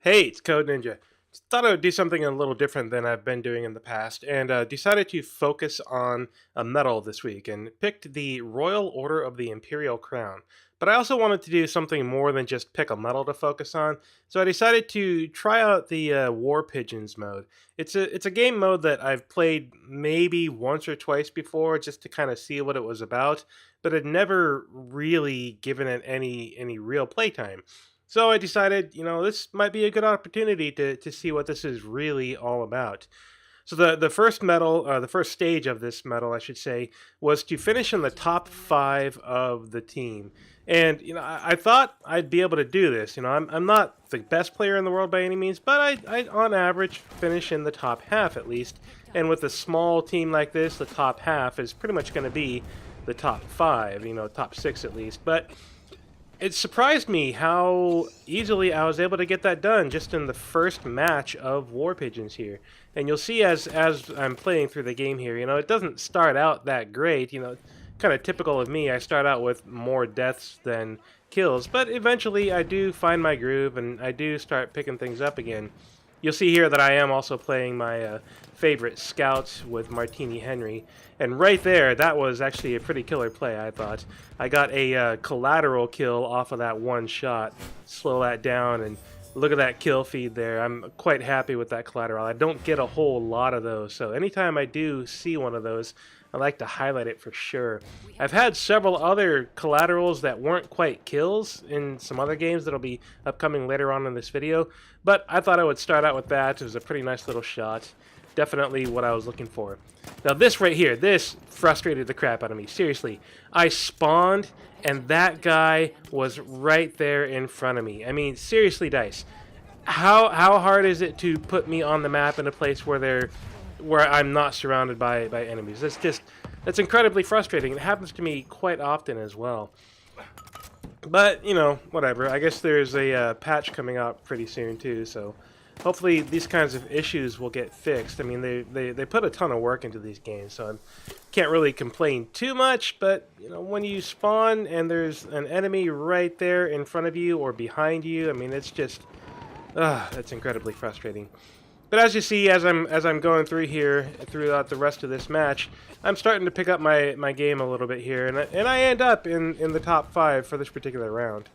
Hey, it's Code Ninja. Just thought I would do something a little different than I've been doing in the past, and decided to focus on a medal this week and picked the Royal Order of the Imperial Crown. But I also wanted to do something more than just pick a medal to focus on, so I decided to try out the War Pigeons mode. It's a game mode that I've played maybe once or twice before, just to kind of see what it was about, but had never really given it any real playtime. So I decided, this might be a good opportunity to see what this is really all about. So the first medal, the first stage of this medal, I should say, was to finish in the top five of the team. And I thought I'd be able to do this. I'm not the best player in the world by any means, but I on average finish in the top half at least. And with a small team like this, the top half is pretty much going to be the top five, top six at least. But it surprised me how easily I was able to get that done just in the first match of War Pigeons here. And you'll see as I'm playing through the game here, it doesn't start out that great. Kind of typical of me. I start out with more deaths than kills, but eventually I do find my groove and I do start picking things up again. You'll see here that I am also playing my favorite scouts with Martini-Henry. And right there, that was actually a pretty killer play, I thought. I got a collateral kill off of that one shot. Slow that down, and look at that kill feed there. I'm quite happy with that collateral. I don't get a whole lot of those, so anytime I do see one of those, I like to highlight it for sure. I've had several other collaterals that weren't quite kills in some other games that'll be upcoming later on in this video, but I thought I would start out with that. It was a pretty nice little shot. Definitely what I was looking for. Now this right here, this frustrated the crap out of me. Seriously, I spawned and that guy was right there in front of me. I mean, seriously, Dice, how hard is it to put me on the map in a place where I'm not surrounded by enemies? That's incredibly frustrating. It happens to me quite often as well. But whatever. I guess there's a patch coming out pretty soon too, so hopefully these kinds of issues will get fixed. I mean, they put a ton of work into these games, so I can't really complain too much. But when you spawn and there's an enemy right there in front of you or behind you, I mean, it's just that's incredibly frustrating. But as you see, as I'm going through here throughout the rest of this match, I'm starting to pick up my game a little bit here, and I end up in the top five for this particular round.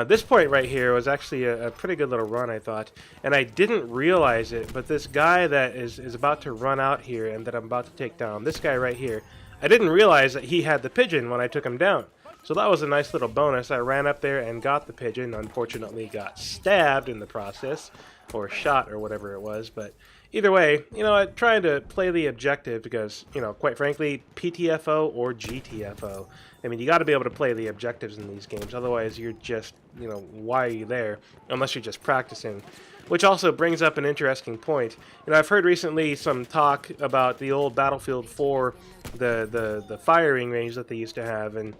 This point right here was actually a pretty good little run, I thought, and I didn't realize it, but this guy that is about to run out here and that I'm about to take down, this guy right here, I didn't realize that he had the pigeon when I took him down. So that was a nice little bonus. I ran up there and got the pigeon, unfortunately got stabbed in the process, or shot, or whatever it was, but either way, I'm trying to play the objective because, quite frankly, PTFO or GTFO. I mean, you got to be able to play the objectives in these games, otherwise you're just, why are you there? Unless you're just practicing. Which also brings up an interesting point. I've heard recently some talk about the old Battlefield 4, the firing range that they used to have, and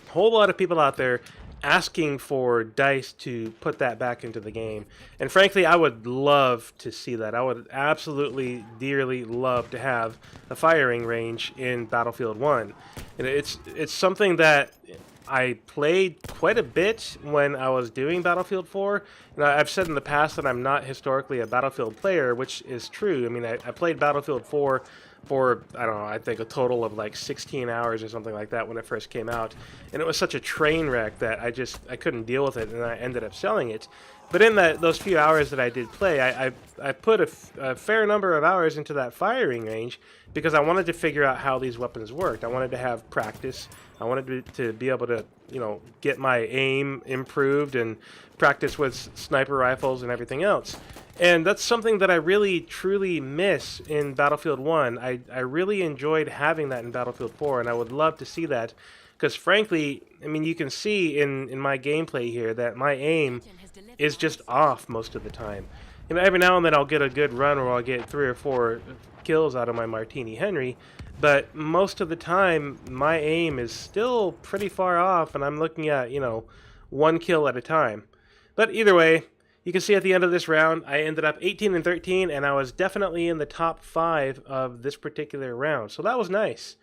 a whole lot of people out there asking for DICE to put that back into the game. And frankly, I would love to see that. I would absolutely, dearly love to have a firing range in Battlefield 1. And it's something that I played quite a bit when I was doing Battlefield 4. I've said in the past that I'm not historically a Battlefield player, which is true. I mean, I played Battlefield 4 for, I don't know, I think a total of like 16 hours or something like that when it first came out. And it was such a train wreck that I couldn't deal with it, and I ended up selling it. But in those few hours that I did play, I put a fair number of hours into that firing range because I wanted to figure out how these weapons worked. I wanted to have practice. I wanted to be able to, get my aim improved and practice with sniper rifles and everything else. And that's something that I really, truly miss in Battlefield 1. I really enjoyed having that in Battlefield 4, and I would love to see that. Because frankly, I mean, you can see in my gameplay here that my aim is just off most of the time. Every now and then I'll get a good run or I'll get 3 or 4 kills out of my Martini-Henry, but most of the time my aim is still pretty far off, and I'm looking at, 1 kill at a time. But either way, you can see at the end of this round, I ended up 18 and 13, and I was definitely in the top 5 of this particular round. So that was nice.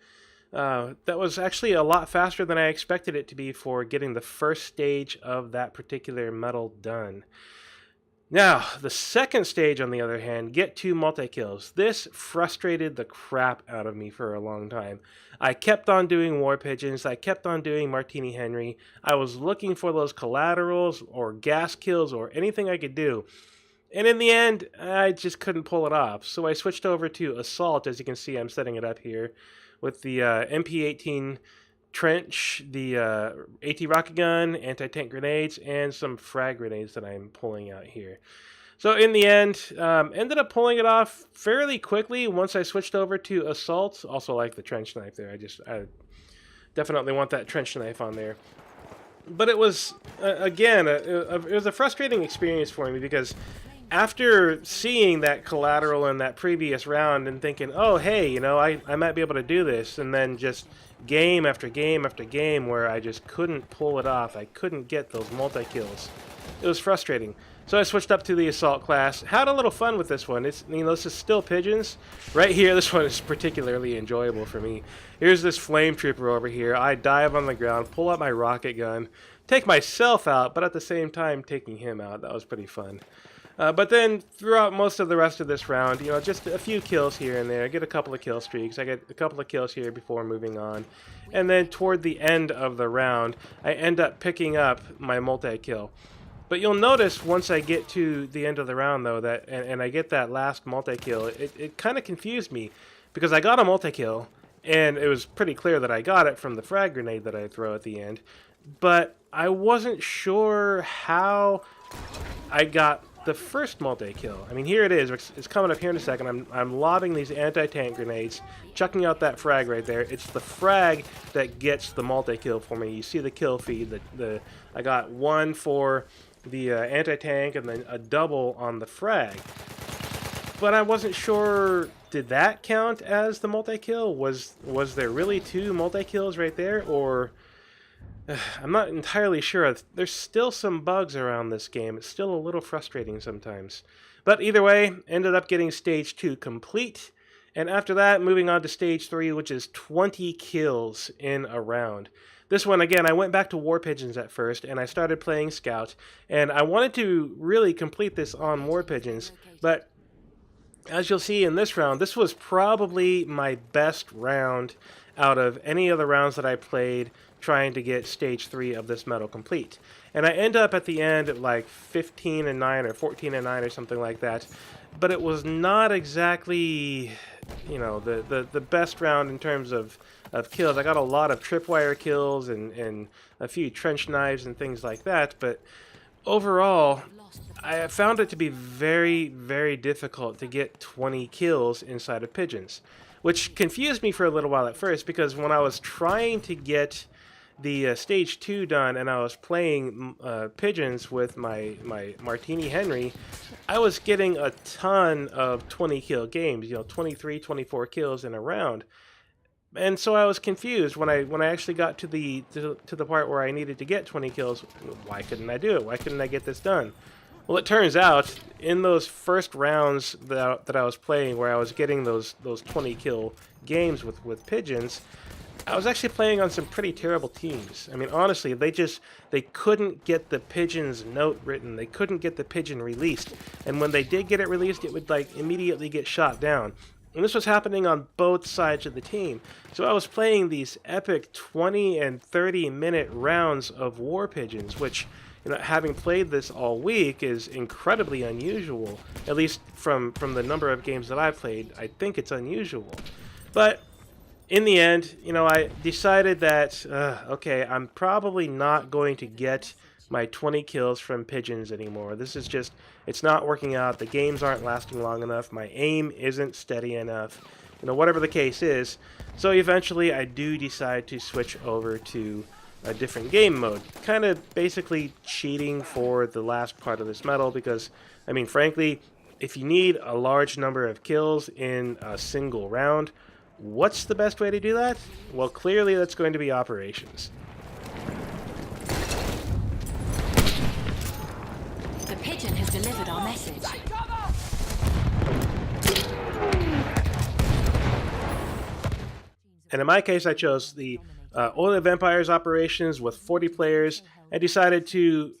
That was actually a lot faster than I expected it to be for getting the first stage of that particular medal done. Now, the second stage, on the other hand, get 2 multi-kills. This frustrated the crap out of me for a long time. I kept on doing War Pigeons, I kept on doing Martini-Henry. I was looking for those collaterals or gas kills or anything I could do. And in the end, I just couldn't pull it off. So I switched over to Assault. As you can see, I'm setting it up here with the MP-18 trench, the AT rocket gun, anti-tank grenades, and some frag grenades that I'm pulling out here. So in the end, ended up pulling it off fairly quickly once I switched over to Assault. Also like the trench knife there. I definitely want that trench knife on there. But it was, again, it was a frustrating experience for me because after seeing that collateral in that previous round and thinking, oh, hey, you know, I might be able to do this, and then just game after game after game where I just couldn't pull it off. I couldn't get those multi-kills. It was frustrating. So I switched up to the Assault class. Had a little fun with this one. It's, you know, this is still Pigeons. Right here, this one is particularly enjoyable for me. Here's this flame trooper over here. I dive on the ground, pull out my rocket gun, take myself out, but at the same time taking him out. That was pretty fun. But then throughout most of the rest of this round, you know, just a few kills here and there. I get a couple of kill streaks. I get a couple of kills here before moving on. And then toward the end of the round, I end up picking up my multi-kill. But you'll notice once I get to the end of the round, though, that and I get that last multi-kill, it kind of confused me. Because I got a multi-kill, and it was pretty clear that I got it from the frag grenade that I throw at the end. But I wasn't sure how I got the first multi-kill. I mean, here it is. It's coming up here in a second. I'm lobbing these anti-tank grenades, chucking out that frag right there. It's the frag that gets the multi-kill for me. You see the kill feed. I got one for the anti-tank and then a double on the frag. But I wasn't sure, did that count as the multi-kill? Was there really 2 multi-kills right there? Or I'm not entirely sure. There's still some bugs around this game. It's still a little frustrating sometimes. But either way, ended up getting stage 2 complete. And after that, moving on to stage 3, which is 20 kills in a round. This one, again, I went back to War Pigeons at first, and I started playing Scout. And I wanted to really complete this on War Pigeons, but as you'll see in this round, this was probably my best round out of any of the rounds that I played trying to get stage 3 of this medal complete. And I end up at the end at like 15-9 or 14-9 or something like that. But it was not exactly, you know, the best round in terms of kills. I got a lot of tripwire kills and a few trench knives and things like that, but overall, I found it to be very, very difficult to get 20 kills inside of Pigeons, which confused me for a little while at first, because when I was trying to get the stage 2 done and I was playing Pigeons with my Martini-Henry, I was getting a ton of 20 kill games, you know, 23, 24 kills in a round. And so I was confused when I actually got to the part where I needed to get 20 kills. Why couldn't I do it? Why couldn't I get this done? Well, it turns out in those first rounds that I was playing, where I was getting those 20 kill games with Pigeons, I was actually playing on some pretty terrible teams. I mean, honestly, they couldn't get the Pigeon's note written. They couldn't get the Pigeon released. And when they did get it released, it would like immediately get shot down. And this was happening on both sides of the team. So I was playing these epic 20 and 30 minute rounds of War Pigeons, which, you know, having played this all week is incredibly unusual. At least from the number of games that I've played, I think it's unusual. But in the end, you know, I decided that, okay, I'm probably not going to get my 20 kills from Pigeons anymore. This is just, it's not working out. The games aren't lasting long enough. My aim isn't steady enough. You know, whatever the case is. So eventually I do decide to switch over to a different game mode. Kind of basically cheating for the last part of this medal because, I mean, frankly, if you need a large number of kills in a single round, what's the best way to do that? Well, clearly that's going to be operations. The Pigeon has delivered our message. And in my case, I chose the Oil of Empires operations with 40 players. I decided to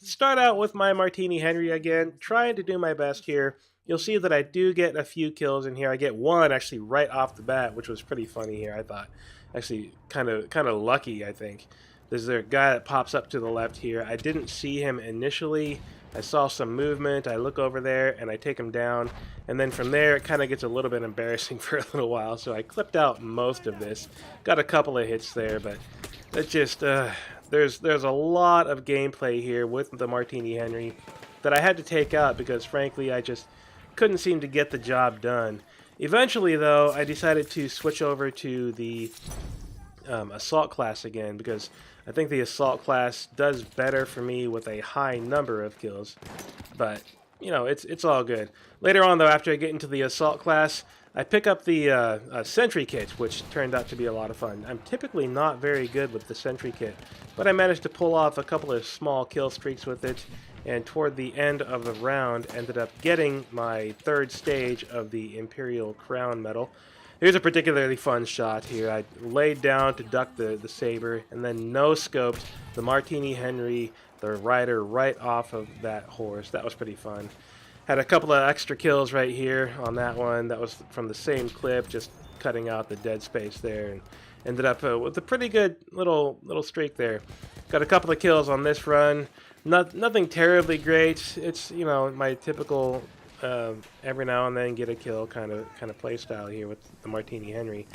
start out with my Martini-Henry again, trying to do my best here. You'll see that I do get a few kills in here. I get one actually right off the bat, which was pretty funny here, I thought. Actually, kind of lucky, I think. There's a guy that pops up to the left here. I didn't see him initially. I saw some movement. I look over there and I take him down. And then from there, it kind of gets a little bit embarrassing for a little while. So I clipped out most of this. Got a couple of hits there, but it just there's a lot of gameplay here with the Martini-Henry that I had to take out because frankly I just couldn't seem to get the job done. Eventually, though, I decided to switch over to the assault class again because I think the assault class does better for me with a high number of kills. But you know, it's all good. Later on, though, after I get into the assault class, I pick up the sentry kit, which turned out to be a lot of fun. I'm typically not very good with the sentry kit, but I managed to pull off a couple of small kill streaks with it, and toward the end of the round ended up getting my third stage of the Imperial Crown medal. Here's a particularly fun shot here. I laid down to duck the saber and then no-scoped the Martini-Henry, the rider, right off of that horse. That was pretty fun. Had a couple of extra kills right here on that one. That was from the same clip, just cutting out the dead space there, and ended up with a pretty good little streak there. Got a couple of kills on this run. Nothing terribly great. It's, you know, my typical every now and then get a kill kind of play style here with the Martini-Henry.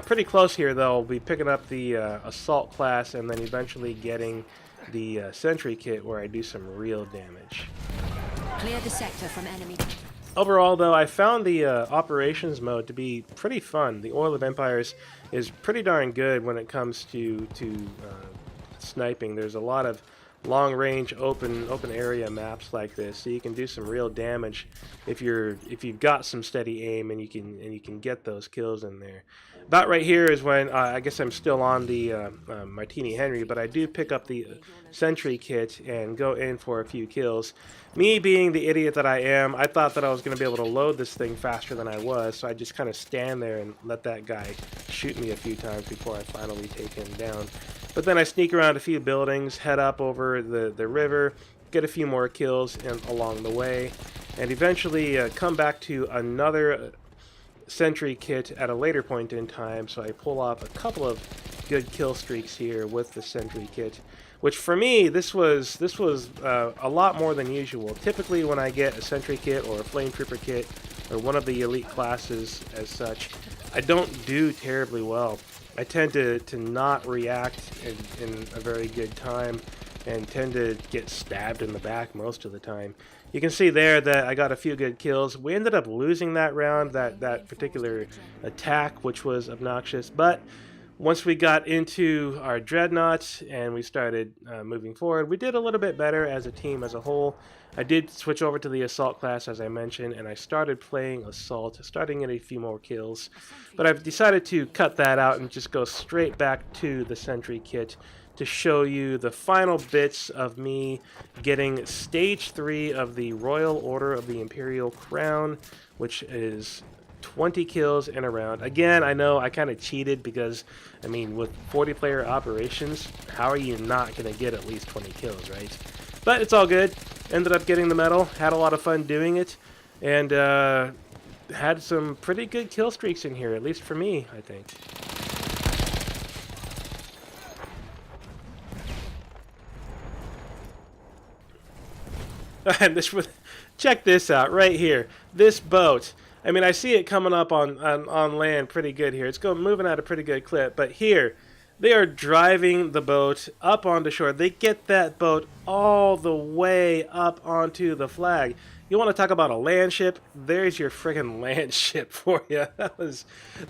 Pretty close here though. I'll be picking up the assault class and then eventually getting the sentry kit where I do some real damage. Clear the sector from enemy. Overall, though, I found the operations mode to be pretty fun. The Oil of Empires is pretty darn good when it comes to sniping. There's a lot of long-range open area maps like this, so you can do some real damage if you've got some steady aim and you can get those kills in there. About right here is when I guess I'm still on the Martini-Henry, but I do pick up the sentry kit and go in for a few kills. Me being the idiot that I am, I thought that I was going to be able to load this thing faster than I was, so I just kind of stand there and let that guy shoot me a few times before I finally take him down. But then I sneak around a few buildings, head up over the river, get a few more kills along the way, and eventually come back to another sentry kit at a later point in time, so I pull off a couple of good kill streaks here with the sentry kit, which for me this was a lot more than usual. Typically when I get a sentry kit or a flame trooper kit or one of the elite classes as such, I don't do terribly well. I tend to not react in a very good time and tend to get stabbed in the back most of the time. You can see there that I got a few good kills. We ended up losing that round, that particular attack, which was obnoxious. But once we got into our dreadnoughts and we started moving forward, we did a little bit better as a team as a whole. I did switch over to the assault class, as I mentioned, and I started playing assault, starting to get a few more kills. But I've decided to cut that out and just go straight back to the sentry kit to show you the final bits of me getting stage 3 of the Royal Order of the Imperial Crown, which is 20 kills in a round. Again, I know I kind of cheated because, I mean, with 40-player operations, how are you not going to get at least 20 kills, right? But it's all good. Ended up getting the medal, had a lot of fun doing it, and had some pretty good kill streaks in here, at least for me, I think. And check this out right here. This boat. I mean, I see it coming up on land pretty good here. It's moving at a pretty good clip. But here, they are driving the boat up onto shore. They get that boat all the way up onto the flag. You want to talk about a land ship? There's your friggin' land ship for you.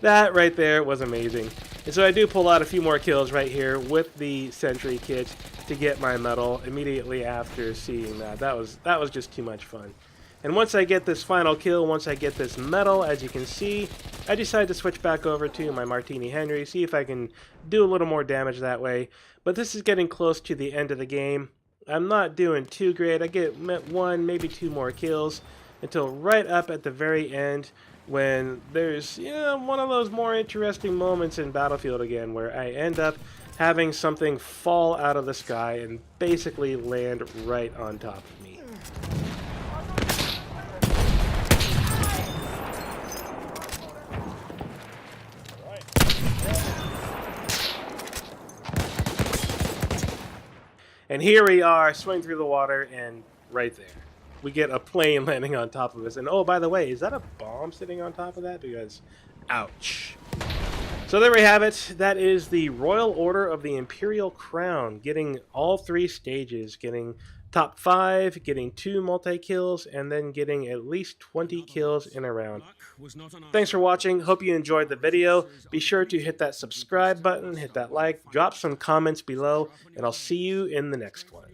That right there was amazing. And so I do pull out a few more kills right here with the sentry kit to get my medal immediately after seeing that. That was just too much fun. And once I get this final kill, once I get this medal, as you can see, I decide to switch back over to my Martini-Henry, see if I can do a little more damage that way. But this is getting close to the end of the game. I'm not doing too great. I get one, maybe two more kills until right up at the very end when there's, one of those more interesting moments in Battlefield again where I end up having something fall out of the sky and basically land right on top of me. And here we are, swing through the water, and right there, we get a plane landing on top of us. And oh, by the way, is that a bomb sitting on top of that? Because, ouch. So there we have it. That is the Royal Order of the Imperial Crown, getting all 3 stages, getting top 5, getting 2 multi-kills, and then getting at least 20 kills in a round. Thanks for watching. Hope you enjoyed the video. Be sure to hit that subscribe button, hit that like, drop some comments below, and I'll see you in the next one.